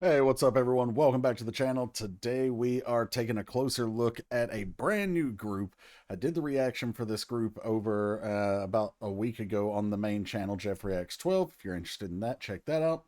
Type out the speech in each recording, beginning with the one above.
Hey, what's up everyone? Welcome back to the channel. Today we are taking a closer look at a brand new group. I did the reaction for this group over about a week ago on the main channel, Jeff Reacts 12. If you're interested in that, check that out.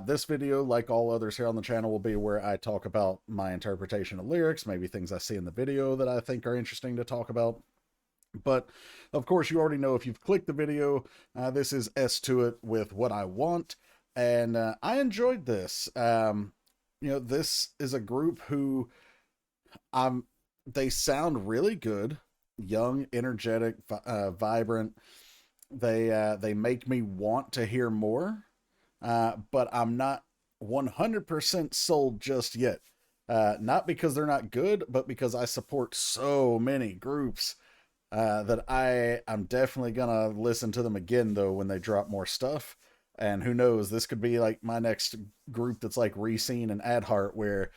This video, like all others here on the channel, will be where I talk about my interpretation of lyrics, maybe things I see in the video that I think are interesting to talk about. But of course, you already know if you've clicked the video, this is S2IT with What I Want. And I enjoyed this. This is a group who they sound really good, young, energetic, vibrant. They make me want to hear more, but I'm not 100% sold just yet. Not because they're not good, but because I support so many groups that I'm definitely gonna listen to them again though when they drop more stuff. And who knows, this could be like my next group that's like Reseen and Adheart, where,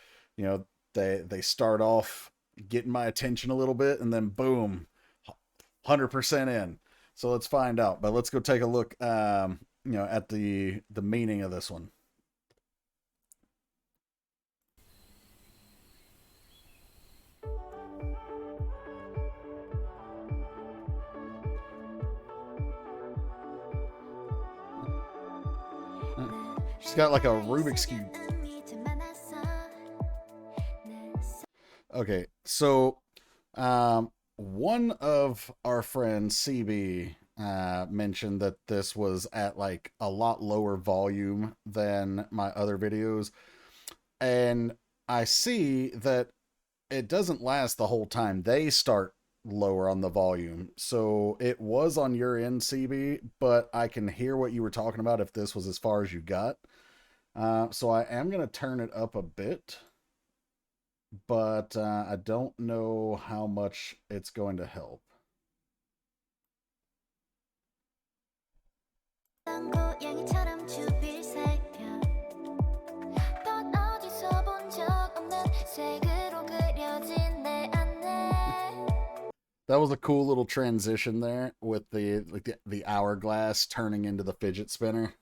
they start off getting my attention a little bit and then boom, 100% in. So let's find out. But let's go take a look, at the meaning of this one. She's got like a Rubik's Cube. Okay, so one of our friends, CB, mentioned that this was at like a lot lower volume than my other videos. And I see that it doesn't last the whole time. They start lower on the volume. So it was on your end, CB, but I can hear what you were talking about if this was as far as you got. So I am going to turn it up a bit, but I don't know how much it's going to help. That was a cool little transition there with the hourglass turning into the fidget spinner.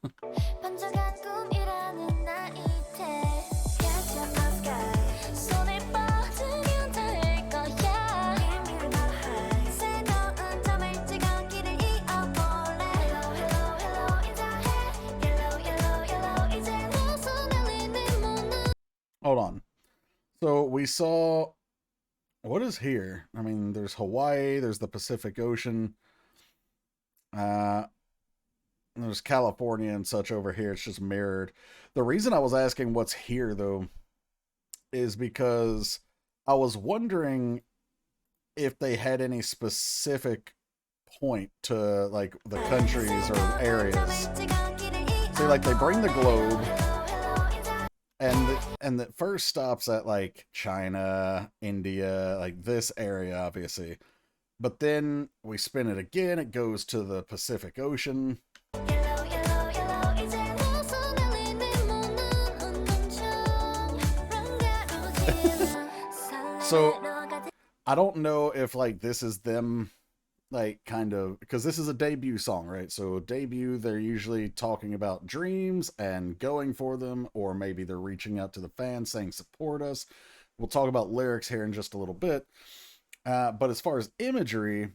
Hold on. So we saw, what is here? I mean, there's Hawaii, there's the Pacific Ocean, there's California and such over here. It's just mirrored. The reason I was asking what's here, though, is because I was wondering if they had any specific point to, like, the countries or areas. See, like, they bring the globe, and the first stops at like China, India, like this area, obviously. But then we spin it again, it goes to the Pacific Ocean. So I don't know if like this is them, like, kind of, because this is a debut song, right? So debut, they're usually talking about dreams and going for them, or maybe they're reaching out to the fans saying support us. We'll talk about lyrics here in just a little bit, but as far as imagery,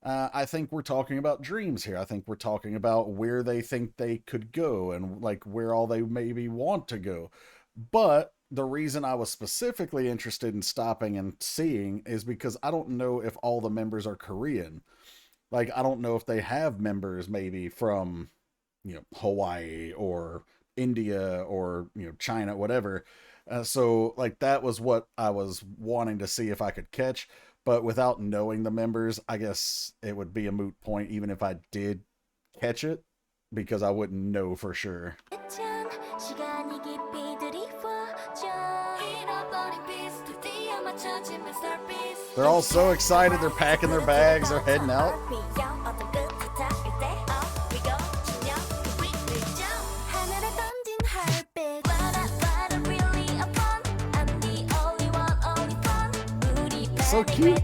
I think we're talking about dreams here. I think we're talking about where they think they could go and like where all they maybe want to go. But the reason I was specifically interested in stopping and seeing is because I don't know if all the members are Korean. Like, I don't know if they have members maybe from, Hawaii or India or, China, whatever. So, like, that was what I was wanting to see if I could catch. But without knowing the members, I guess it would be a moot point even if I did catch it, because I wouldn't know for sure. They're all so excited, they're packing their bags, they're heading out. So cute.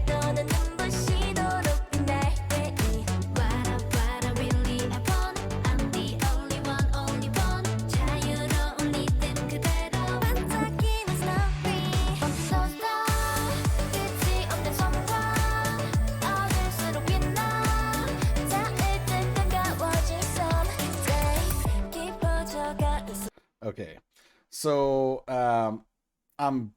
Okay. So I'm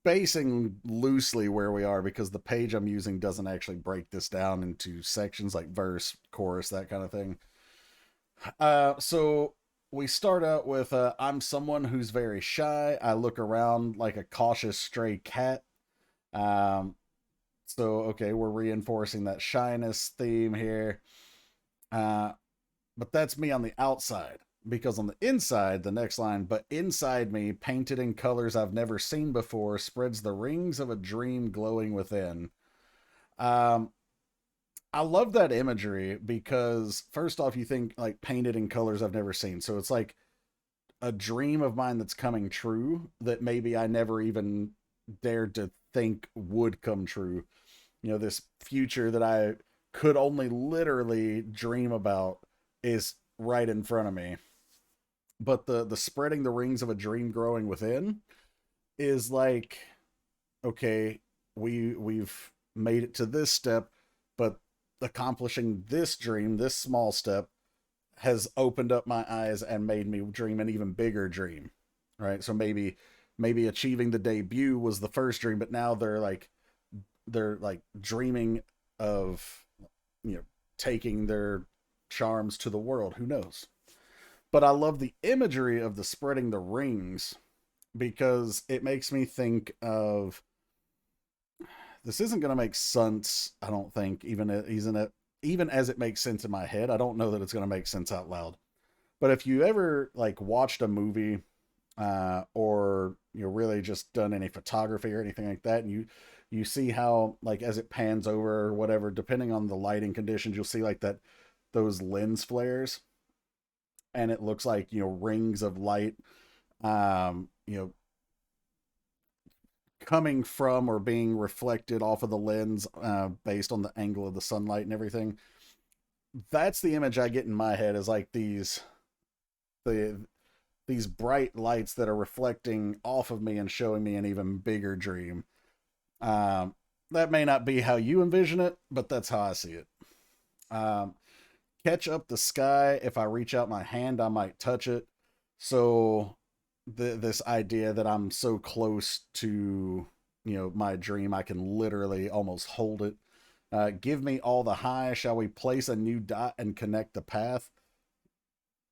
basing loosely where we are because the page I'm using doesn't actually break this down into sections like verse, chorus, that kind of thing. So we start out with I'm someone who's very shy. I look around like a cautious stray cat. Um, so okay, we're reinforcing that shyness theme here. Uh, but that's me on the outside. Because on the inside, the next line, but inside me, painted in colors I've never seen before, spreads the rings of a dream glowing within. Um, I love that imagery because first off, you think like painted in colors I've never seen. So it's like a dream of mine that's coming true that maybe I never even dared to think would come true. You know, this future that I could only literally dream about is right in front of me. But the spreading the rings of a dream growing within is like, okay, we've made it to this step, but accomplishing this dream, this small step, has opened up my eyes and made me dream an even bigger dream. Right? So maybe achieving the debut was the first dream, but now they're like dreaming of, you know, taking their charms to the world. Who knows? But I love the imagery of the spreading the rings because it makes me think of this isn't going to make sense, I don't think, even as it makes sense in my head. I don't know that it's going to make sense out loud. But if you ever like watched a movie or really just done any photography or anything like that, and you see how like as it pans over or whatever, depending on the lighting conditions, you'll see like that those lens flares, and it looks like rings of light, um, you know, coming from or being reflected off of the lens based on the angle of the sunlight and everything. That's the image I get in my head is like the these bright lights that are reflecting off of me and showing me an even bigger dream. Um, that may not be how you envision it, but that's how I see it. Um, Catch up the sky. If I reach out my hand, I might touch it. So this idea that I'm so close to my dream, I can literally almost hold it. Give me all the high. Shall we place a new dot and connect the path?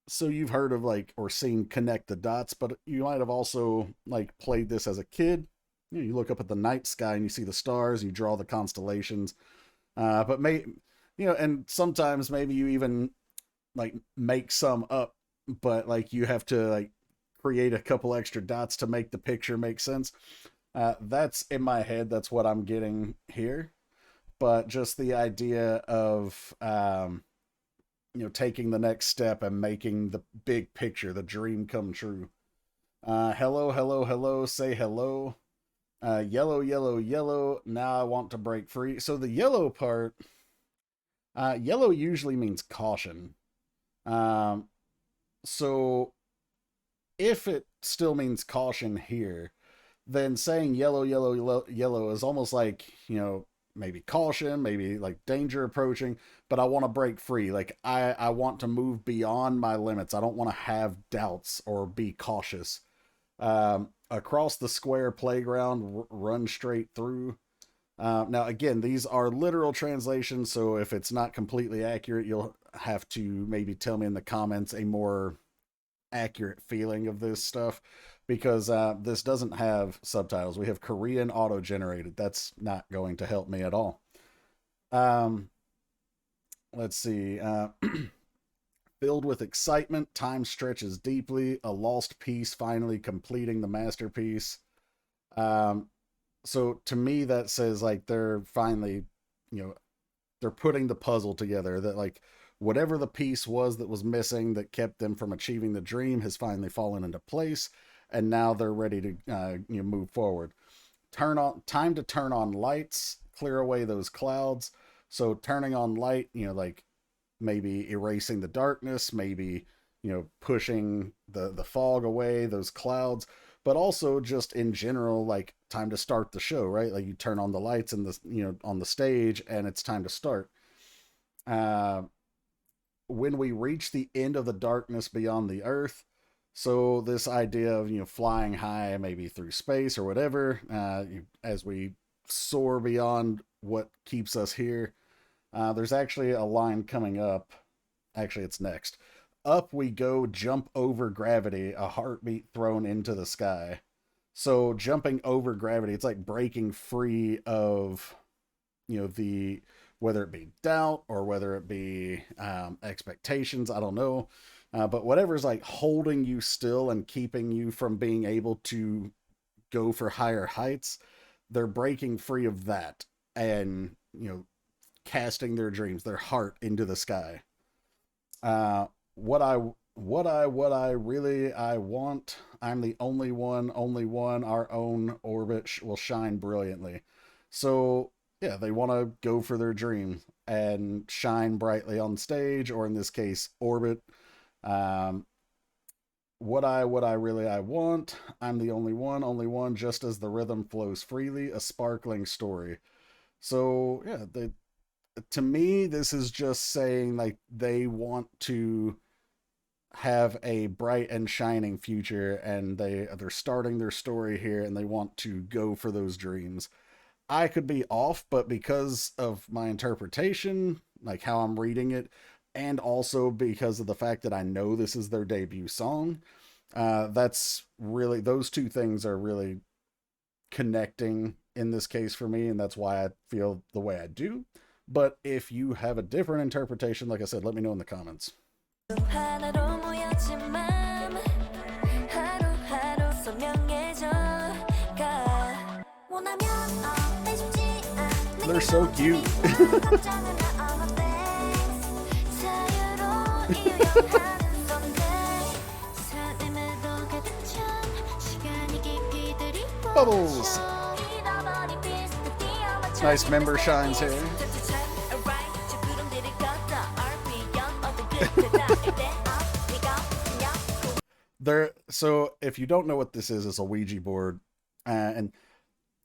So you've heard of like or seen connect the dots, but you might have also like played this as a kid. You look up at the night sky and you see the stars. You draw the constellations. But and sometimes maybe you even like make some up, but like you have to like create a couple extra dots to make the picture make sense. That's in my head. That's what I'm getting here. But just the idea of taking the next step and making the big picture, the dream come true. Hello, hello, hello. Say hello. Yellow, yellow, yellow. Now I want to break free. So the yellow part, yellow usually means caution. Um, so if it still means caution here, then saying yellow, yellow, yellow, yellow is almost like, maybe caution, maybe like danger approaching, but I want to break free. Like I want to move beyond my limits. I don't want to have doubts or be cautious. Across the square playground, run straight through. Now, again, these are literal translations, so if it's not completely accurate, you'll have to maybe tell me in the comments a more accurate feeling of this stuff because this doesn't have subtitles. We have Korean auto generated. That's not going to help me at all. Um, let's see. Filled with excitement, time stretches deeply. A lost piece finally completing the masterpiece. Um, so to me, that says like they're finally, you know, they're putting the puzzle together. That like whatever the piece was that was missing that kept them from achieving the dream has finally fallen into place, and now they're ready to move forward. Time to turn on lights, clear away those clouds. So turning on light, like maybe erasing the darkness, maybe pushing the fog away, those clouds, but also just in general, like time to start the show, right? Like you turn on the lights and the on the stage, and it's time to start. Uh, when we reach the end of the darkness beyond the earth, So this idea of, flying high, maybe through space or whatever, as we soar beyond what keeps us here. There's actually a line coming up. Actually, it's next. Up we go, jump over gravity, a heartbeat thrown into the sky. So jumping over gravity, it's like breaking free of, the whether it be doubt or whether it be expectations. I don't know. But whatever's like holding you still and keeping you from being able to go for higher heights, they're breaking free of that and, casting their dreams, their heart into the sky. Uh, what I really I want. I'm the only one. Our own orbit will shine brilliantly. So yeah, they want to go for their dream and shine brightly on stage, or in this case, orbit. Um, what I really I want. I'm the only one. Just as the rhythm flows freely, a sparkling story. So yeah, to me, this is just saying like they want to have a bright and shining future, and they're starting their story here, and they want to go for those dreams. I could be off, but because of my interpretation, like how I'm reading it, and also because of the fact that I know this is their debut song, that's really, those two things are really connecting in this case for me, and that's why I feel the way I do. But if you have a different interpretation, like I said, let me know in the comments. They're so cute. Bubbles. Nice member shines here. So if you don't know what this is, it's a Ouija board, and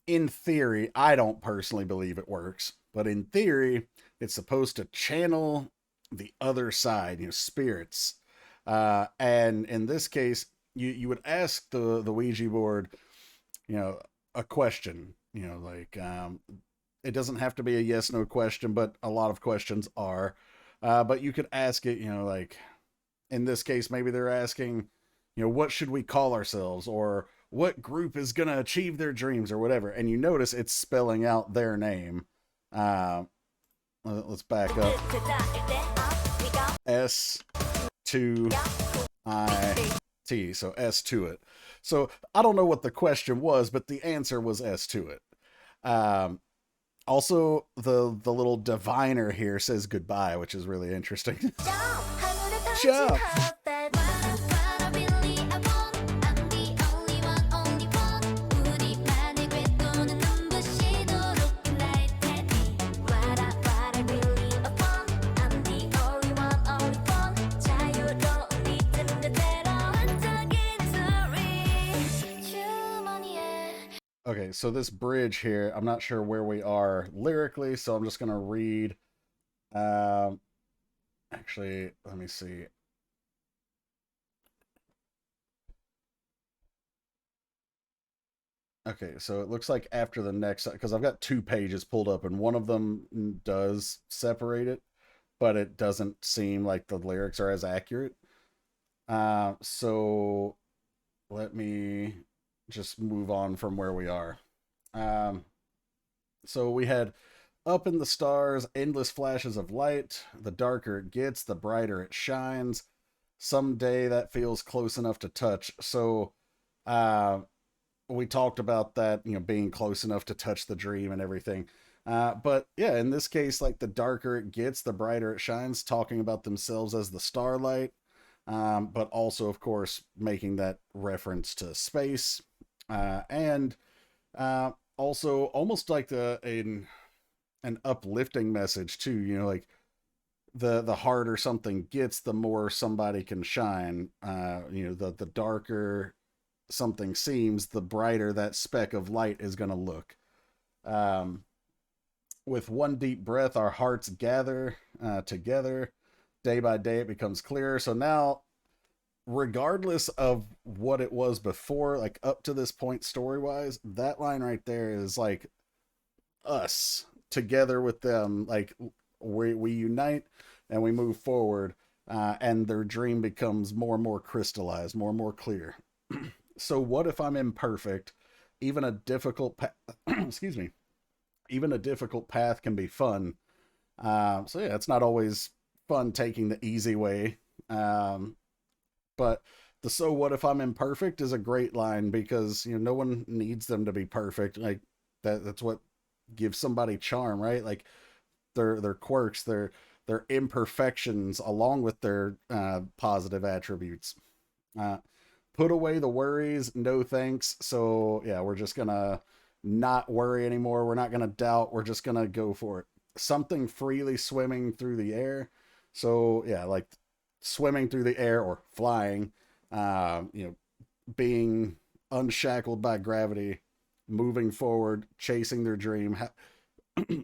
in theory, I don't personally believe it works, but in theory, it's supposed to channel the other side, spirits. And in this case, you would ask the Ouija board, a question, like it doesn't have to be a yes no question, but a lot of questions are. But you could ask it, like in this case, maybe they're asking, what should we call ourselves, or what group is going to achieve their dreams, or whatever. And you notice it's spelling out their name. Let's back up. S2IT. So S2IT. So I don't know what the question was, but the answer was S2IT. Also, the little diviner here says goodbye, which is really interesting. Jump! Okay, so this bridge here, I'm not sure where we are lyrically, so I'm just going to read. Actually, let me see. Okay, so it looks like after the next, because I've got 2 pages pulled up, and one of them does separate it, but it doesn't seem like the lyrics are as accurate. So let me just move on from where we are. So we had up in the stars, endless flashes of light. The darker it gets, the brighter it shines. Someday that feels close enough to touch. So we talked about that, being close enough to touch the dream and everything. But yeah, in this case, like the darker it gets, the brighter it shines, talking about themselves as the starlight. But also, of course, making that reference to space. And also almost like an uplifting message too, like the harder something gets, the more somebody can shine. The darker something seems, the brighter that speck of light is going to look. With one deep breath, our hearts gather together. Day by day, it becomes clearer. So now regardless of what it was before, like up to this point story wise, that line right there is like us together with them. Like we unite and we move forward, and their dream becomes more and more crystallized, more and more clear. So what if I'm imperfect? Even a difficult excuse me, even a difficult path can be fun. So yeah, it's not always fun taking the easy way. But the "so what if I'm imperfect" is a great line, because no one needs them to be perfect. Like that's what gives somebody charm, right? Like their quirks, their imperfections, along with their positive attributes. Uh, Put away the worries, no thanks. So yeah, we're just gonna not worry anymore. We're not gonna doubt. We're just gonna go for it. Something freely swimming through the air. So yeah, like swimming through the air or flying, being unshackled by gravity, moving forward, chasing their dream.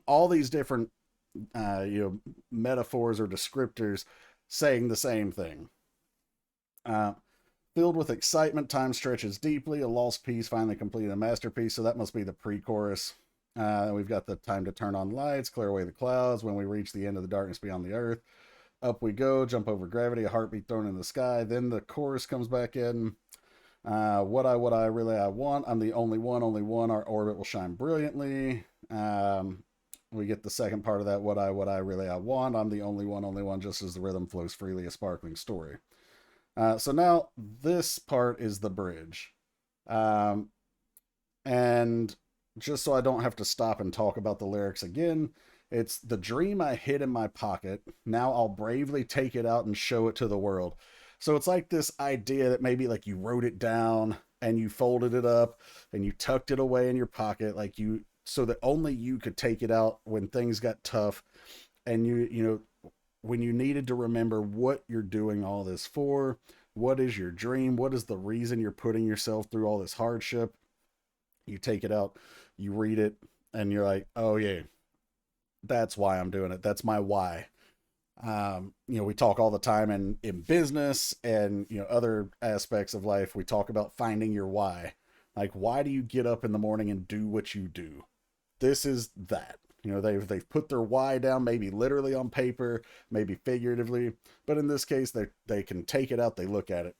All these different metaphors or descriptors saying the same thing. Uh, Filled with excitement, time stretches deeply. A lost piece finally completed a masterpiece. So that must be the pre-chorus. We've got the time to turn on lights, clear away the clouds. When we reach the end of the darkness beyond the earth, up we go, jump over gravity, a heartbeat thrown in the sky. Then the chorus comes back in. What I really I want. I'm the only one. Our orbit will shine brilliantly. We get the second part of that. What I really I want. I'm the only one. Just as the rhythm flows freely, a sparkling story. So now this part is the bridge. And just so I don't have to stop and talk about the lyrics again, it's the dream I hid in my pocket. Now I'll bravely take it out and show it to the world. So it's like this idea that maybe like you wrote it down and you folded it up and you tucked it away in your pocket, like so that only you could take it out when things got tough, and when you needed to remember what you're doing all this for. What is your dream? What is the reason you're putting yourself through all this hardship? You take it out, you read it, and you're like, oh yeah, that's why I'm doing it. That's my why. We talk all the time in business and other aspects of life. We talk about finding your why. Like, why do you get up in the morning and do what you do? This is that. They've put their why down, maybe literally on paper, maybe figuratively, but in this case, they can take it out. They look at it,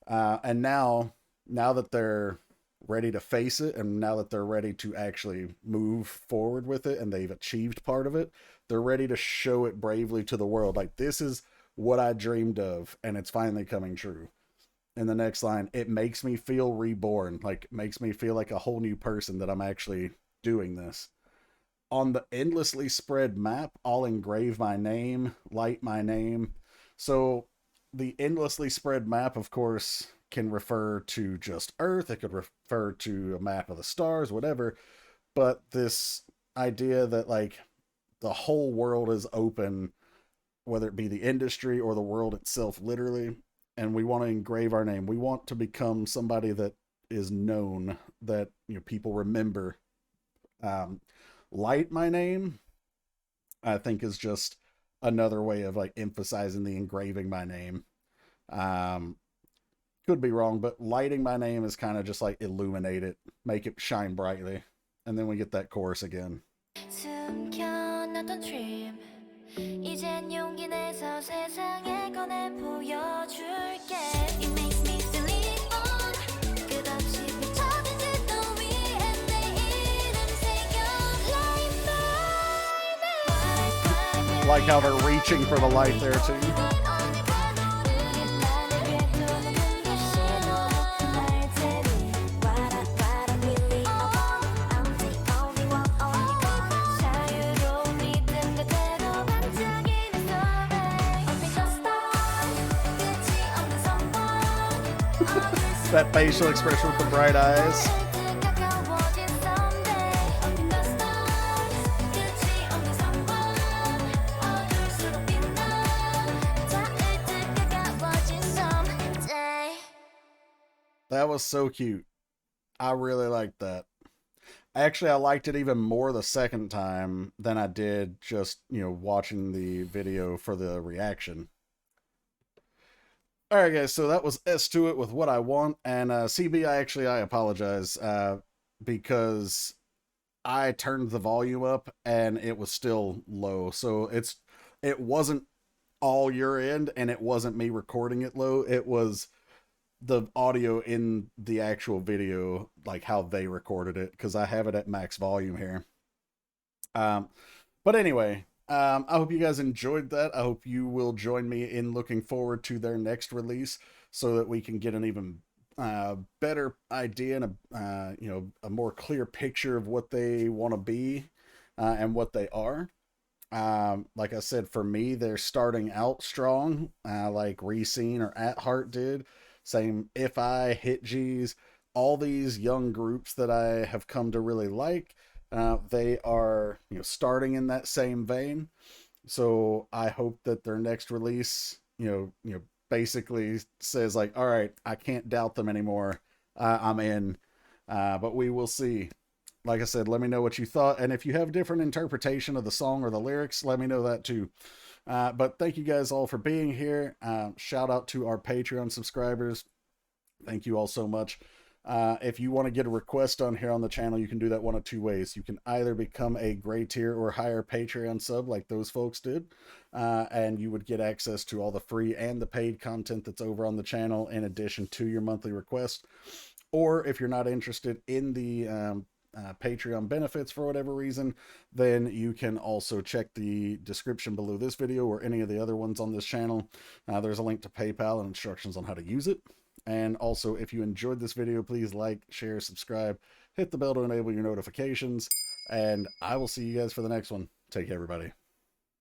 and now that they're ready to face it, and now that they're ready to actually move forward with it, and they've achieved part of it, they're ready to show it bravely to the world. Like, this is what I dreamed of, and it's finally coming true. In the next line, it makes me feel reborn. Like, makes me feel like a whole new person, that I'm actually doing this. On the endlessly spread map, I'll engrave my name, light my name. So the endlessly spread map, of course, can refer to just Earth. It could refer to a map of the stars, whatever. But this idea that like the whole world is open, whether it be the industry or the world itself, literally, and we want to engrave our name. We want to become somebody that is known, that people remember. Light my name, I think, is just another way of like emphasizing the engraving my name. Could be wrong, but lighting my name is kind of just like illuminate it, make it shine brightly. And then we get that chorus again. Like how they're reaching for the light there too. That facial expression with the bright eyes. That was so cute. I really liked that. Actually, I liked it even more the second time than I did just, watching the video for the reaction. All right, guys. So that was S2IT with What I Want, and CB. I apologize because I turned the volume up and it was still low. So it wasn't all your end, and it wasn't me recording it low. It was the audio in the actual video, like how they recorded it, because I have it at max volume here. Um, but anyway, I hope you guys enjoyed that. I hope you will join me in looking forward to their next release, so that we can get an even better idea and a more clear picture of what they want to be and what they are. Like I said, for me, they're starting out strong, like Reseen or At Heart did. Same If I, Hit G's, all these young groups that I have come to really like. They are, starting in that same vein. So I hope that their next release, basically says like, all right, I can't doubt them anymore. I'm in. But we will see. Like I said, let me know what you thought, and if you have a different interpretation of the song or the lyrics, let me know that too. But thank you guys all for being here. Shout out to our Patreon subscribers. Thank you all so much. If you want to get a request on here on the channel, you can do that one of two ways. You can either become a gray tier or higher Patreon sub like those folks did, and you would get access to all the free and the paid content that's over on the channel in addition to your monthly request. Or if you're not interested in the Patreon benefits for whatever reason, then you can also check the description below this video or any of the other ones on this channel. There's a link to PayPal and instructions on how to use it. And also, if you enjoyed this video, please like, share, subscribe, hit the bell to enable your notifications, and I will see you guys for the next one. Take care, everybody.